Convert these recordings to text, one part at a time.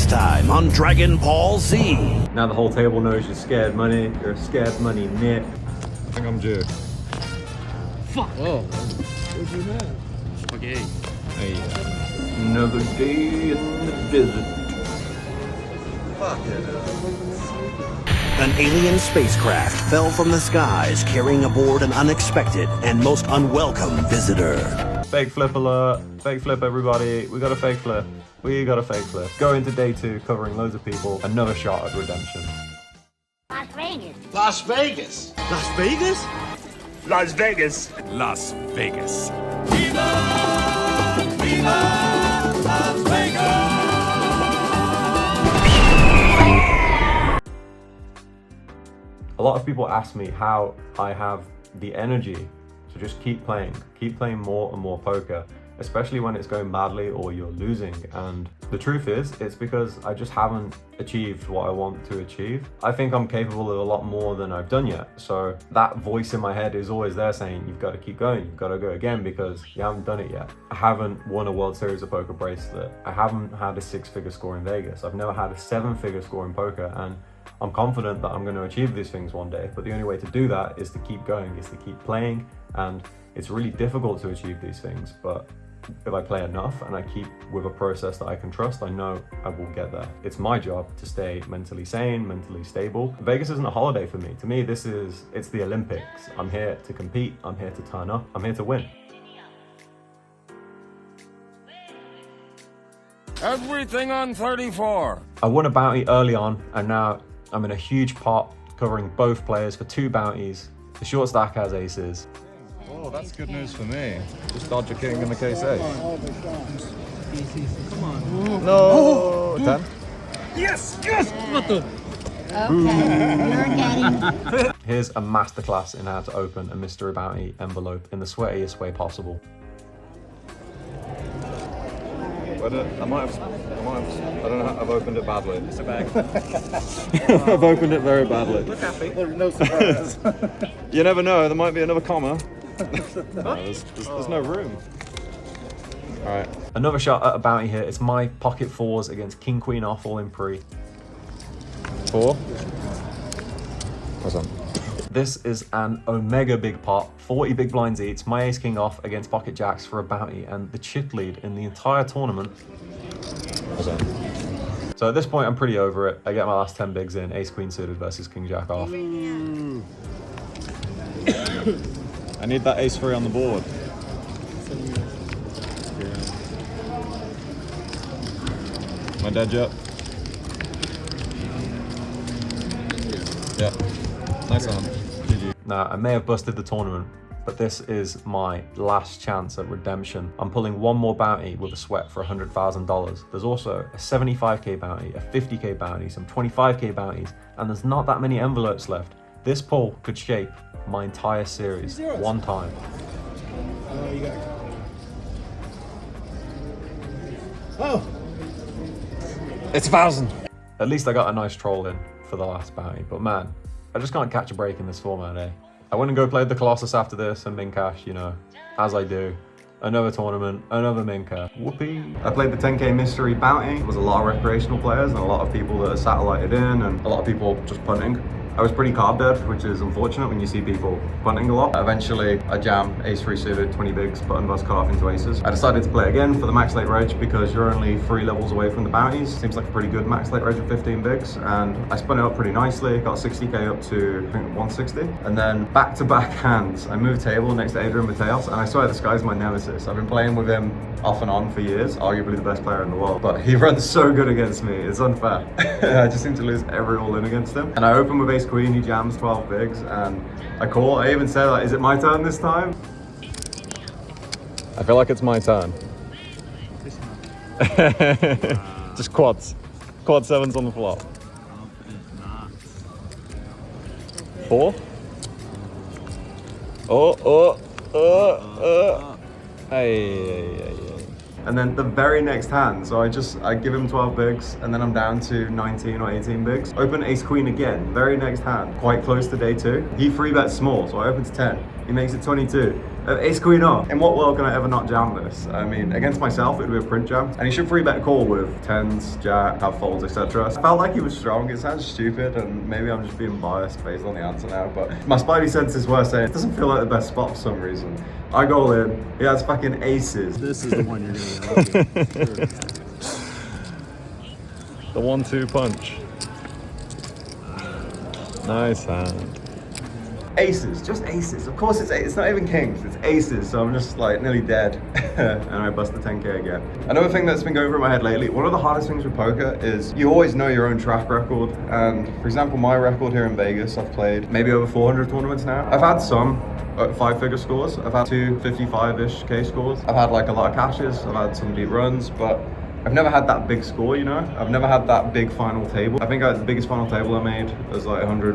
last time on Dragon Ball Z. Now the whole table knows you're scared money. You're a scared money nit. I think I'm due. Fuck! Whoa. What'd you have? Okay. Hey, another day in the desert. Fuck it. An alien spacecraft fell from the skies carrying aboard an unexpected and most unwelcome visitor. Fake flip alert. Fake flip, everybody. We got a fake flip. We got a fake flip. Go into day 2, covering loads of people. Another shot at redemption. Las Vegas. Las Vegas. Las Vegas? Las Vegas. Las Vegas. Las Vegas. A lot of people ask me how I have the energy to just keep playing more and more poker, especially when it's going badly or you're losing. And the truth is, it's because I just haven't achieved what I want to achieve. I think I'm capable of a lot more than I've done yet. So that voice in my head is always there saying, you've got to keep going, you've got to go again because you haven't done it yet. I haven't won a World Series of Poker bracelet. I haven't had a 6-figure score in Vegas. I've never had a 7-figure score in poker, and I'm confident that I'm going to achieve these things one day, but the only way to do that is to keep going, is to keep playing, and it's really difficult to achieve these things, but if I play enough and I keep with a process that I can trust, I know I will get there. It's my job to stay mentally sane, mentally stable. Vegas isn't a holiday for me. To me, it's the Olympics. I'm here to compete, I'm here to turn up, I'm here to win. Everything on 34. I won a bounty early on, and now I'm in a huge pot covering both players for 2 bounties. The short stack has aces. Oh, that's good news for me. Just dodge a king in the case ace. Come on. No! 10? Yes! Yes! What the? Okay, you're getting... Here's a masterclass in how to open a mystery bounty envelope in the sweatiest way possible. I might have, I don't know, I've opened it badly. It's a bag. I've opened it very badly. Look happy. There's no surprise. You never know, there might be another comma. No, there's no room. Alright. Another shot at a bounty here. It's my pocket 4s against King Queen off all in pre. 4. What's on? This is an omega big pot, 40 big blinds each, my ace king off against pocket jacks for a bounty, and the chip lead in the entire tournament. What's on? So at this point I'm pretty over it. I get my last 10 bigs in, ace queen suited versus king jack off. I need that ace 3 on the board. Am I dead yet? Yeah. Nice one. GG. Now, I may have busted the tournament, but this is my last chance at redemption. I'm pulling one more bounty with a sweat for $100,000. There's also a 75k bounty, a 50k bounty, some 25k bounties, and there's not that many envelopes left. This pull could shape my entire series one time. You got it. Oh! It's 1,000. At least I got a nice troll in for the last bounty, but man, I just can't catch a break in this format, eh? I wouldn't go play the Colossus after this and min cash, you know, as I do. Another tournament, another min cash. Whoopee. I played the 10k mystery bounty. There was a lot of recreational players and a lot of people that are satellited in and a lot of people just punting. I was pretty carb dead, which is unfortunate when you see people punting a lot. Eventually, I jammed ace-3 suited, 20 bigs, button bust cut off into aces. I decided to play again for the max late reg because you're only 3 levels away from the bounties. Seems like a pretty good max late reg of 15 bigs, and I spun it up pretty nicely. Got 60k up to, I think, 160. And then back-to-back hands, I moved table next to Adrian Mateos, and I swear this guy's my nemesis. I've been playing with him off and on for years, arguably the best player in the world, but he runs so good against me, it's unfair. I just seem to lose every all-in against him. And I open with ace queen, he jams 12 bigs, and I call. I even said, like, is it my turn this time? I feel like it's my turn. Just quads. Quad 7s on the flop. 4? Hey. And then the very next hand, so I give him 12 bigs, and then I'm down to 19 or 18 bigs. Open ace queen again, very next hand, quite close to day 2. He free bets small, so I open to 10. He makes it 22. Ace queen off. In what world can I ever not jam this? I mean, against myself, it would be a print jam. And he should 3-bet call with 10s, jack, have folds, etc. I felt like he was strong. It sounds stupid, and maybe I'm just being biased based on the answer now, but my spidey senses were saying it doesn't feel like the best spot for some reason. I go all in. He has fucking aces. This is the one you're gonna get lucky. The 1-2 punch. Nice hand. Aces, just aces. Of course it's not even kings, it's aces, so I'm just like nearly dead. And I bust the 10K again. Another thing that's been going through my head lately, one of the hardest things with poker is you always know your own track record. And for example, my record here in Vegas, I've played maybe over 400 tournaments now. I've had some 5-figure scores. I've had 2 55-ish K scores. I've had like a lot of cashes, I've had some deep runs, but I've never had that big score, you know? I've never had that big final table. I think the biggest final table I made was like 100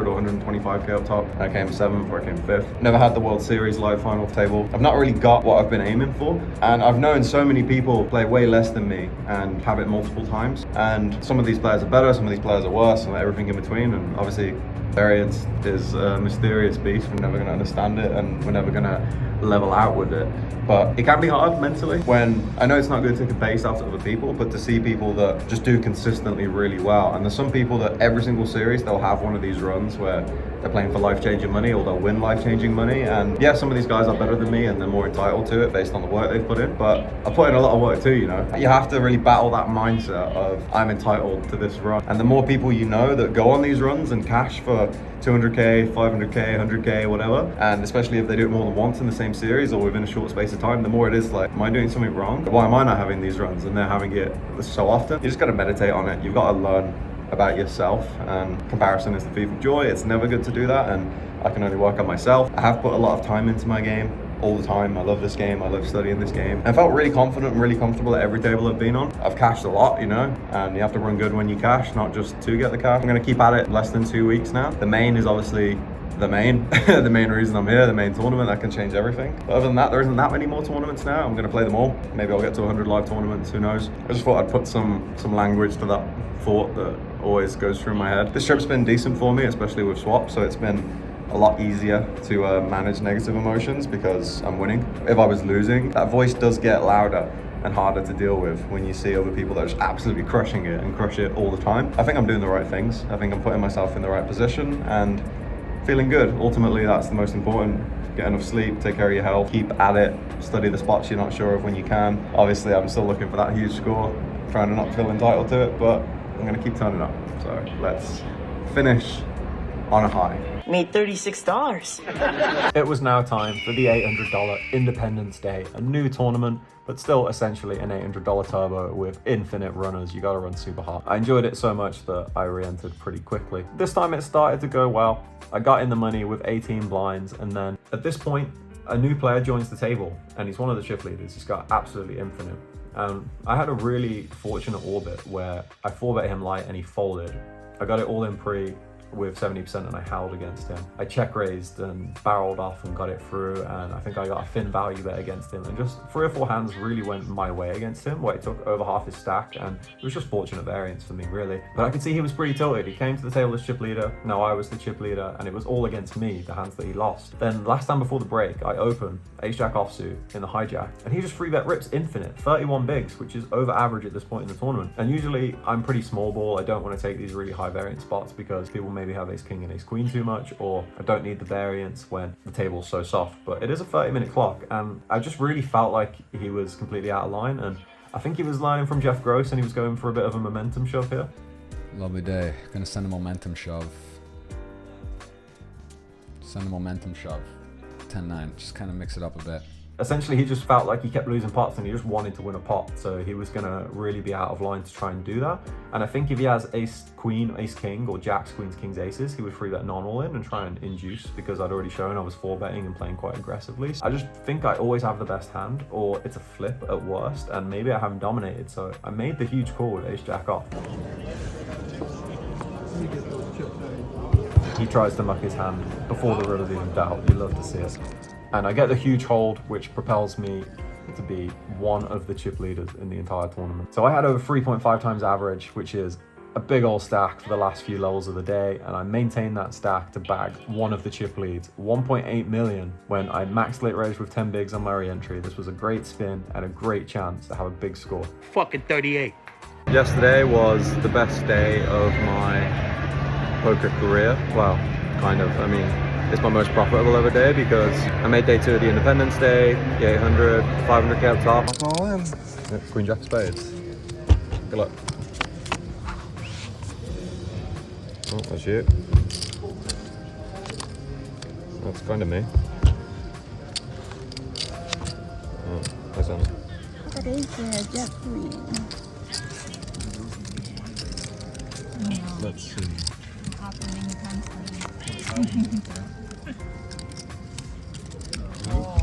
or 125K up top. I came 7th or I came 5th. Never had the World Series live final table. I've not really got what I've been aiming for. And I've known so many people play way less than me and have it multiple times. And some of these players are better, some of these players are worse, and everything in between. And obviously, variance is a mysterious beast. We're never gonna understand it, and we're never gonna level out with it. But it can be hard mentally when, I know it's not good to take a base after other people, but to see people that just do consistently really well. And there's some people that every single series, they'll have one of these runs where they're playing for life-changing money, or they'll win life-changing money. And yeah, some of these guys are better than me and they're more entitled to it based on the work they've put in. But I put in a lot of work too, you know? You have to really battle that mindset of, I'm entitled to this run. And the more people you know that go on these runs and cash for 200K, 500K, 100K, whatever, and especially if they do it more than once in the same series or within a short space of time, the more it is like, am I doing something wrong? Why am I not having these runs? And they're having it so often. You just gotta meditate on it. You've gotta learn about yourself, and comparison is the thief of joy. It's never good to do that, and I can only work on myself. I have put a lot of time into my game all the time. I love this game, I love studying this game. I felt really confident and really comfortable at every table I've been on. I've cashed a lot, you know, and you have to run good when you cash, not just to get the cash. I'm gonna keep at it less than 2 weeks now. The main is obviously the main, the main reason I'm here, the main tournament. That can change everything. But other than that, there isn't that many more tournaments now. I'm gonna play them all. Maybe I'll get to 100 live tournaments, who knows. I just thought I'd put some language to that thought that always goes through my head. This trip's been decent for me, especially with swap, so it's been a lot easier to manage negative emotions because I'm winning. If I was losing, that voice does get louder and harder to deal with when you see other people that are just absolutely crushing it and crush it all the time. I think I'm doing the right things. I think I'm putting myself in the right position and feeling good. Ultimately, that's the most important. Get enough sleep, take care of your health, keep at it, study the spots you're not sure of when you can. Obviously, I'm still looking for that huge score, trying to not feel entitled to it, but I'm gonna keep turning up. So let's finish on a high. Made $36. It was now time for the $800 Independence Day, a new tournament, but still essentially an $800 turbo with infinite runners. You gotta run super hard. I enjoyed it so much that I re-entered pretty quickly. This time it started to go well. I got in the money with 18 blinds, and then at this point, a new player joins the table, and he's one of the chip leaders. He's got absolutely infinite. I had a really fortunate orbit where I 4-bet him light and he folded. I got it all in pre with 70% and I howled against him. I check raised and barreled off and got it through, and I think I got a thin value bet against him, and just 3 or 4 hands really went my way against him where he took over half his stack, and it was just fortunate variance for me really. But I could see he was pretty tilted. He came to the table as chip leader, now I was the chip leader, and it was all against me, the hands that he lost. Then last time before the break, I open ace-jack offsuit in the hijack, and he just 3-bet rips infinite, 31 bigs, which is over average at this point in the tournament. And usually I'm pretty small ball. I don't want to take these really high variance spots because people maybe have ace king and ace queen too much, or I don't need the variance when the table's so soft. But it is a 30-minute clock, and I just really felt like he was completely out of line, and I think he was learning from Jeff Gross and he was going for a bit of a momentum shove here. Lovely day. Gonna send a momentum shove. Send a momentum shove. 10-9. Just kind of mix it up a bit. Essentially, he just felt like he kept losing pots and he just wanted to win a pot, so he was gonna really be out of line to try and do that. And I think if he has ace queen, ace king, or jacks, queens, kings, aces, he would 3-bet non-all in and try and induce, because I'd already shown I was 4-betting and playing quite aggressively. I just think I always have the best hand, or it's a flip at worst, and maybe I haven't dominated, so I made the huge call with ace jack off. He tries to muck his hand before the river's even doubt. You love to see it. And I get the huge hold, which propels me to be one of the chip leaders in the entire tournament. So I had over 3.5 times average, which is a big old stack for the last few levels of the day, and I maintained that stack to bag one of the chip leads, 1.8 million, when I maxed late raised with 10 bigs on my re-entry. This was a great spin and a great chance to have a big score. Fucking 38. Yesterday was the best day of my poker career. Well, kind of. I mean, it's my most profitable ever day because I made day 2 of the Independence Day, the 800, 500k up top. All in. Yep, Queen Jack spades. Good luck. Oh, that's you. That's kind of me. Oh, that's on. What is Jack Queen? Let's see.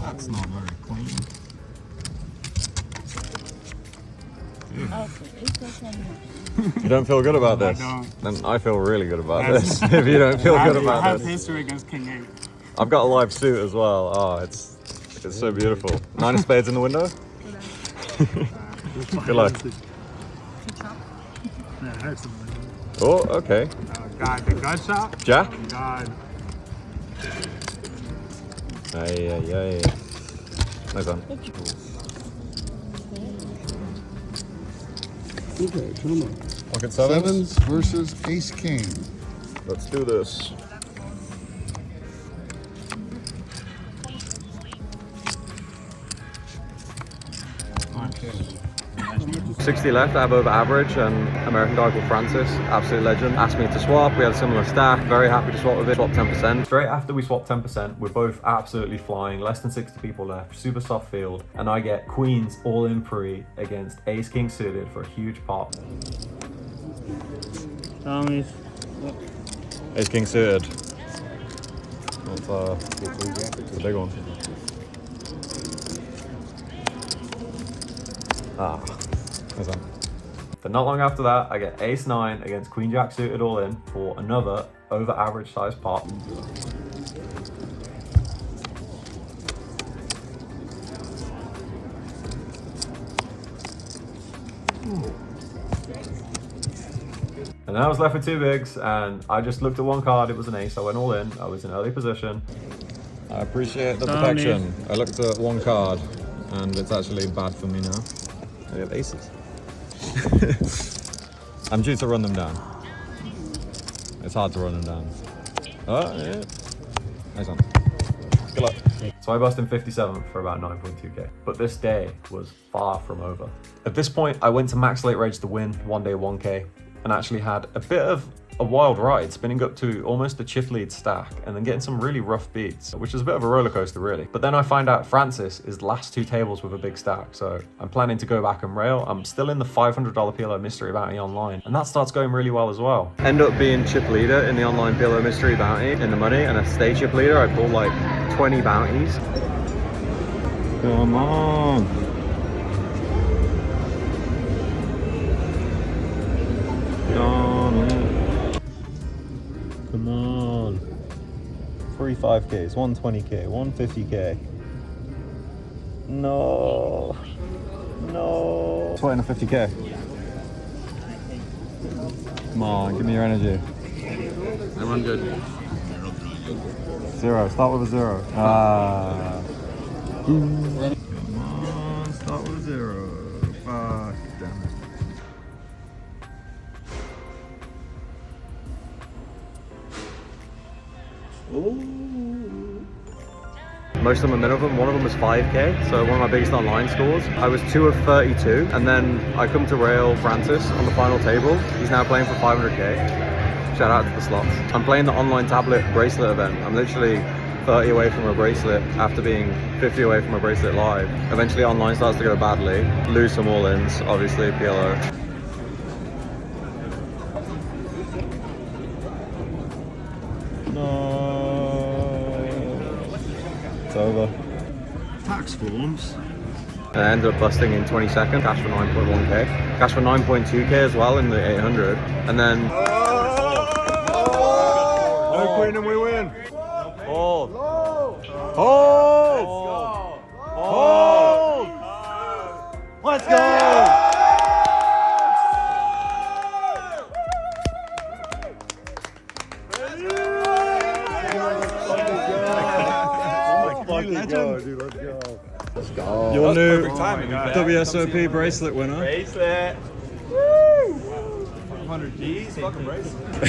That's not very clean. You don't feel good about this? I don't. Then I feel really good about this. If you don't feel good I about have this. history against King 8. I've got a live suit as well. Oh, it's so beautiful. 9 of spades in the window. Good luck. Yeah, it hurts. Oh, okay. God, the gut shot? Jack? God. Hey. Nice one. Okay, come on. Pocket sevens. Sevens versus Ace King. Let's do this. 60 left, I have over average, and American guy called Francis, absolute legend, asked me to swap. We had a similar stack, very happy to swap with it, swap 10%. Straight after we swap 10%, we're both absolutely flying, less than 60 people left, super soft field, and I get queens all in pre against ace king suited for a huge pot. Tommy's. Ace king suited. That's a big one. Ah, that's on. But not long after that, I get ace 9 against queen jack suited all in for another over average size pot. And then I was left with 2 bigs, and I just looked at one card, it was an ace, I went all in, I was in early position. I appreciate the protection. I looked at one card, and it's actually bad for me now. I have aces. I'm due to run them down. It's hard to run them down. Oh, yeah. Nice one. Good luck. So I bust in 57 for about 9.2k. But this day was far from over. At this point, I went to max late range to win one day 1k, and actually had a bit of a wild ride, spinning up to almost a chip lead stack and then getting some really rough beats, which is a bit of a roller coaster really. But then I find out Francis is last 2 tables with a big stack, so I'm planning to go back and rail. I'm still in the $500 PLO mystery bounty online, and that starts going really well as well. End up being chip leader in the online PLO mystery bounty in the money, and I stay chip leader. I pulled like 20 bounties. Come on. Come on. 3 5Ks, 120K, 150K. No. 250K. Come on, give me your energy. Everyone good. 0, start with a 0. Ah. Come on, start with a 0. Fuck, damn it. Most of them are minimum, one of them was 5k, so one of my biggest online scores. I was 2 of 32, and then I come to rail Francis on the final table. He's now playing for 500k. Shout out to the slots. I'm playing the online tablet bracelet event. I'm literally 30 away from a bracelet after being 50 away from a bracelet live. Eventually online starts to go badly. Lose some all-ins, obviously, PLO. No. It's over. Tax forms. And I ended up busting in 20 seconds, cash for 9.1k. Cash for 9.2k as well in the 800. And then... No queen and we win. Hold. Hold. Hold. Let's go. go, dude. Let's go. Let's go. Your new WSOP bracelet winner. Bracelet. Woo! 500 G's, fucking bracelet.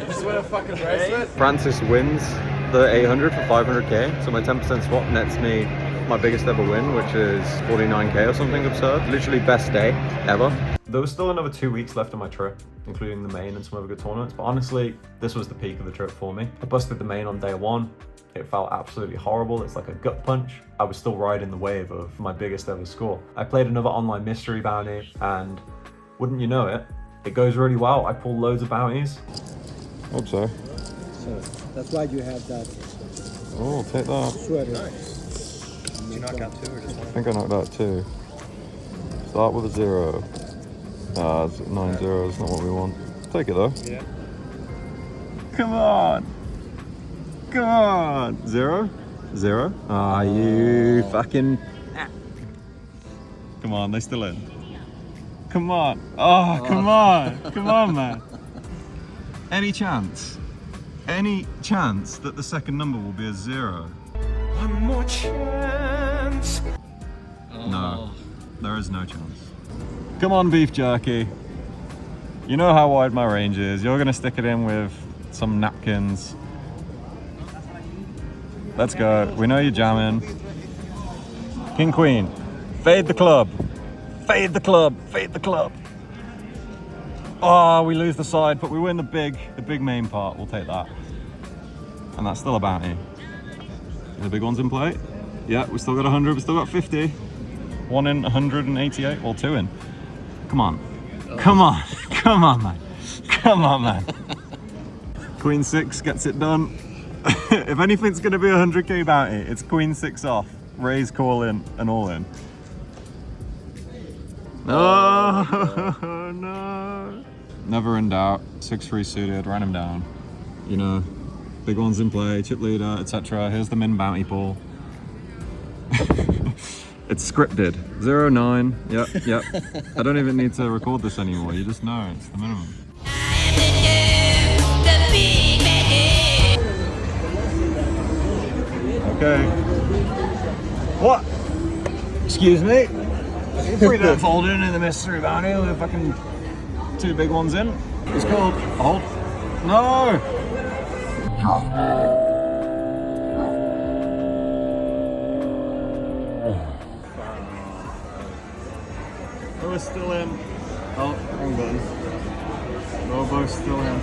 Just win a fucking bracelet. Francis wins the 800 for 500k, so my 10% swap nets me my biggest ever win, which is 49k or something absurd. Literally best day ever. There was still another 2 weeks left on my trip, including the main and some other good tournaments, but honestly, this was the peak of the trip for me. I busted the main on day one. It felt absolutely horrible. It's like a gut punch. I was still riding the wave of my biggest ever score. I played another online mystery bounty, and wouldn't you know it, it goes really well. I pull loads of bounties. Hope so. So that's why you have that Oh, take that. sweater. Did you knock out 2 or just I think I knocked out 2. Start with a 0. 9-0 is not what we want. Take it though. Yeah. Come on. Come on. 0? 0? Ah, you fucking... Come on, they still in. Come on. Oh, come on. Come on, man. Any chance that the second number will be a 0? One more chance. No, there is no chance. Come on, beef jerky. You know how wide my range is. You're gonna stick it in with some napkins. Let's go. We know you're jamming. King, queen. Fade the club. Fade the club. Fade the club. Oh, we lose the side, but we win the big main part. We'll take that. And that's still a bounty. The big one's in play. Yeah, we still got 100, we still got 50. 1 in 188, well 2 in. Come on. Come on. Come on, man. Come on, man. Queen 6 gets it done. If anything's gonna be a 100k bounty, it's Queen 6 off. Raise, call in, and all in. Oh, no. Never in doubt. 6-3 suited, ran him down. You know, big ones in play, chip leader, etc. Here's the min bounty pool. It's scripted. 0-9. Yep. I don't even need to record this anymore. You just know it's the minimum. Okay. What? Excuse me? You free that fold in the mystery bounty with fucking 2 big ones in? It's called. Hold. No! We're still in. Oh, wrong button. We're both still in.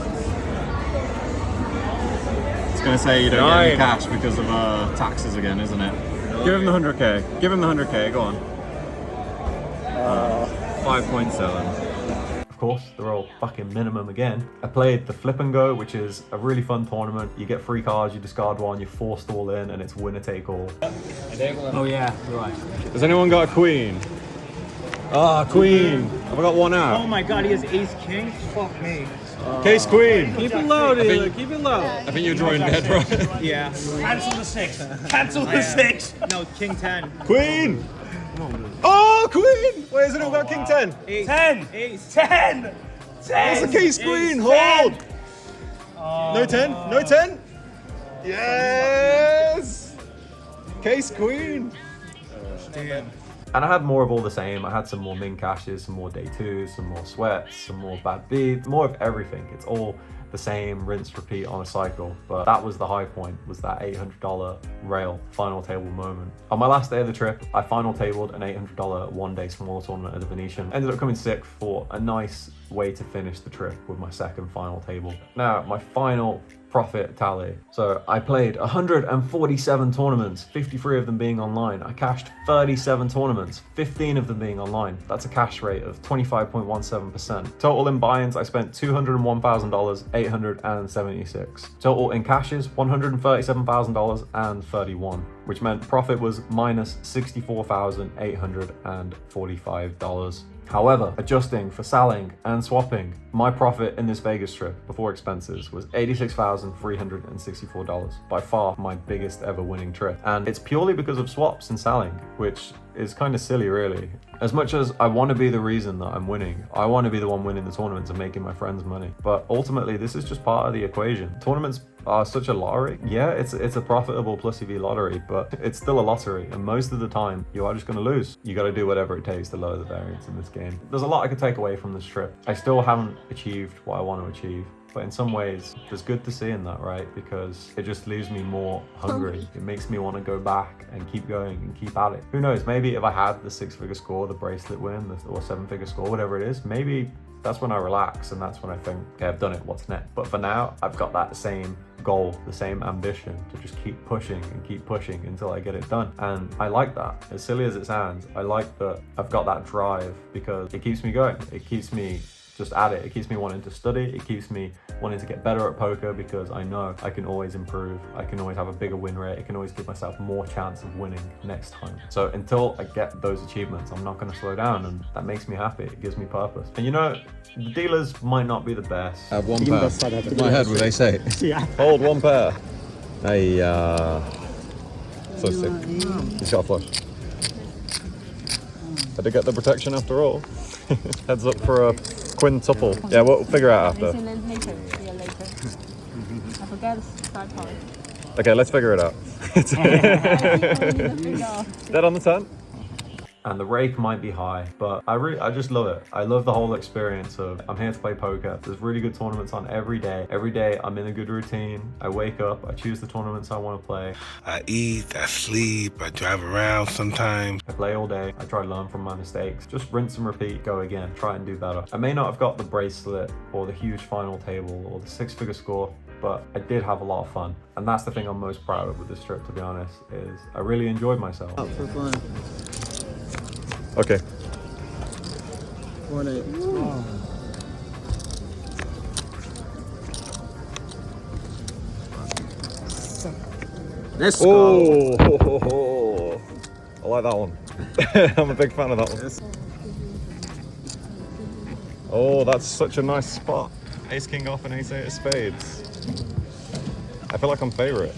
It's gonna say you don't get any cash because of taxes again, isn't it? Give him the 100k. Give him the 100k. Go on. 5.7. Of course, they're all fucking minimum again. I played the Flip and Go, which is a really fun tournament. You get 3 cards, you discard 1, you're forced all in, and it's winner take all. Oh yeah, right. Has anyone got a queen? Ah, queen. Have I got one out? Oh my god, he has ace king? Fuck me. Case queen. Keep it low, dude. Keep it low. I think you're drawing dead, right? Yeah. Cancel the 6. Cancel the 6. No, king 10. Queen. Oh, queen. Wait, has anyone got king 10? Ace. 10. Ace. 10. That's a case queen. Hold. No 10. No 10. Yes. Case queen. Damn. And I had more of all the same. I had some more min cashes, some more day 2s, some more sweats, some more bad beats, more of everything. It's all the same, rinse, repeat on a cycle. But that was the high point, was that $800 rail final table moment. On my last day of the trip, I final tabled an $800 one-day smaller tournament at the Venetian. Ended up coming 6th for a nice way to finish the trip with my second final table. Now, my final profit tally. So I played 147 tournaments, 53 of them being online. I cashed 37 tournaments, 15 of them being online. That's a cash rate of 25.17%. Total in buy-ins, I spent $201,000, 876. Total in cashes, $137,000 and 31, which meant profit was minus $64,845. However, adjusting for selling and swapping, my profit in this Vegas trip before expenses was $86,364, by far my biggest ever winning trip. And it's purely because of swaps and selling, which is kind of silly, really. As much as I want to be the reason that I'm winning, I want to be the one winning the tournaments and making my friends money. But ultimately, this is just part of the equation. Tournaments are such a lottery. Yeah, it's a profitable plus EV lottery, but it's still a lottery. And most of the time, you are just going to lose. You got to do whatever it takes to lower the variance in this game. There's a lot I could take away from this trip. I still haven't achieved what I want to achieve. But in some ways, there's good to see in that, right? Because it just leaves me more hungry. It makes me want to go back and keep going and keep at it. Who knows, maybe if I had the 6-figure score, the bracelet win, or 7-figure score, whatever it is, maybe that's when I relax and that's when I think, okay, I've done it, what's next? But for now, I've got that same goal, the same ambition to just keep pushing until I get it done. And I like that. As silly as it sounds, I like that I've got that drive because it keeps me going. It keeps me just at it. It keeps me wanting to study. It keeps me wanting to get better at poker because I know I can always improve. I can always have a bigger win rate. I can always give myself more chance of winning next time. So until I get those achievements, I'm not going to slow down, and that makes me happy. It gives me purpose. And you know, the dealers might not be the best. I have one pair. In my head, would they say? Yeah. Hold one pair. Hey, so sick. He's got a flush. Had to get the protection after all. Heads up for a quintuple. Yeah, we'll figure it out after. Later. Yeah, later. I forgot to start part. Okay, let's figure it out. Dead on the 10. And the rake might be high, but I just love it. I love the whole experience of I'm here to play poker. There's really good tournaments on every day. Every day I'm in a good routine. I wake up, I choose the tournaments I want to play. I eat, I sleep, I drive around sometimes. I play all day. I try to learn from my mistakes. Just rinse and repeat, go again, try and do better. I may not have got the bracelet or the huge final table or the 6-figure score, but I did have a lot of fun. And that's the thing I'm most proud of with this trip, to be honest, is I really enjoyed myself. Oh, for fun. Okay. 1-8. Oh. Let's go. Oh, I like that one. I'm a big fan of that one. Oh, that's such a nice spot. Ace king off and ace 8 of spades. I feel like I'm favorite.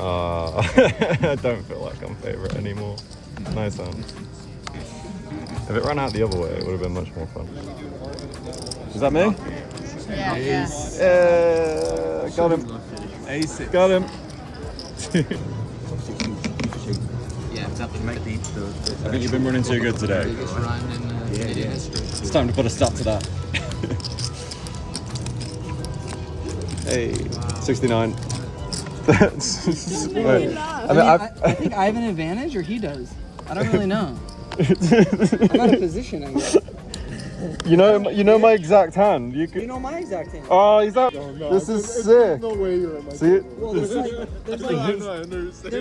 I don't feel like I'm favorite anymore. Nice hand. If it ran out the other way, it would have been much more fun. Is that me? Yeah. Yeah, got him. Ace. Got him. Yeah, exactly. I think you've been running too good today. It's time to put a stop to that. Hey, 69. That's. I think I have an advantage, or he does. I don't really know. I'm out of position, I guess. You know my exact hand. You You know my exact hand. Oh, is that? This is sick. No way you're in my See it? Well, there's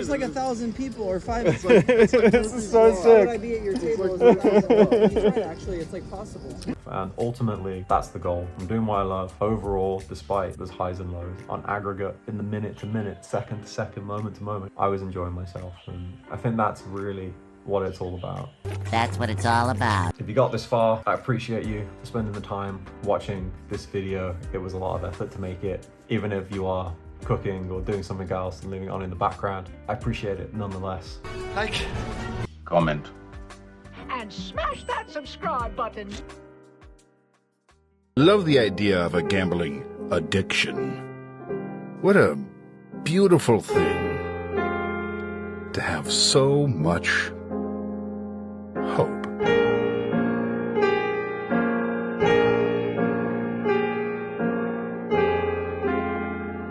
like 1,000 people or 5. This is so Why would I sick. be at your table? He's right, actually. It's like possible. And ultimately, that's the goal. I'm doing what I love. Overall, despite those highs and lows, on aggregate, in the minute to minute, second to second, moment to moment, I was enjoying myself. And I think that's really what it's all about. That's what it's all about. If you got this far, I appreciate you for spending the time watching this video. It was a lot of effort to make it, even if you are cooking or doing something else and leaving it on in the background. I appreciate it nonetheless. Like, Comment. And smash that subscribe button. Love the idea of a gambling addiction. What a beautiful thing to have so much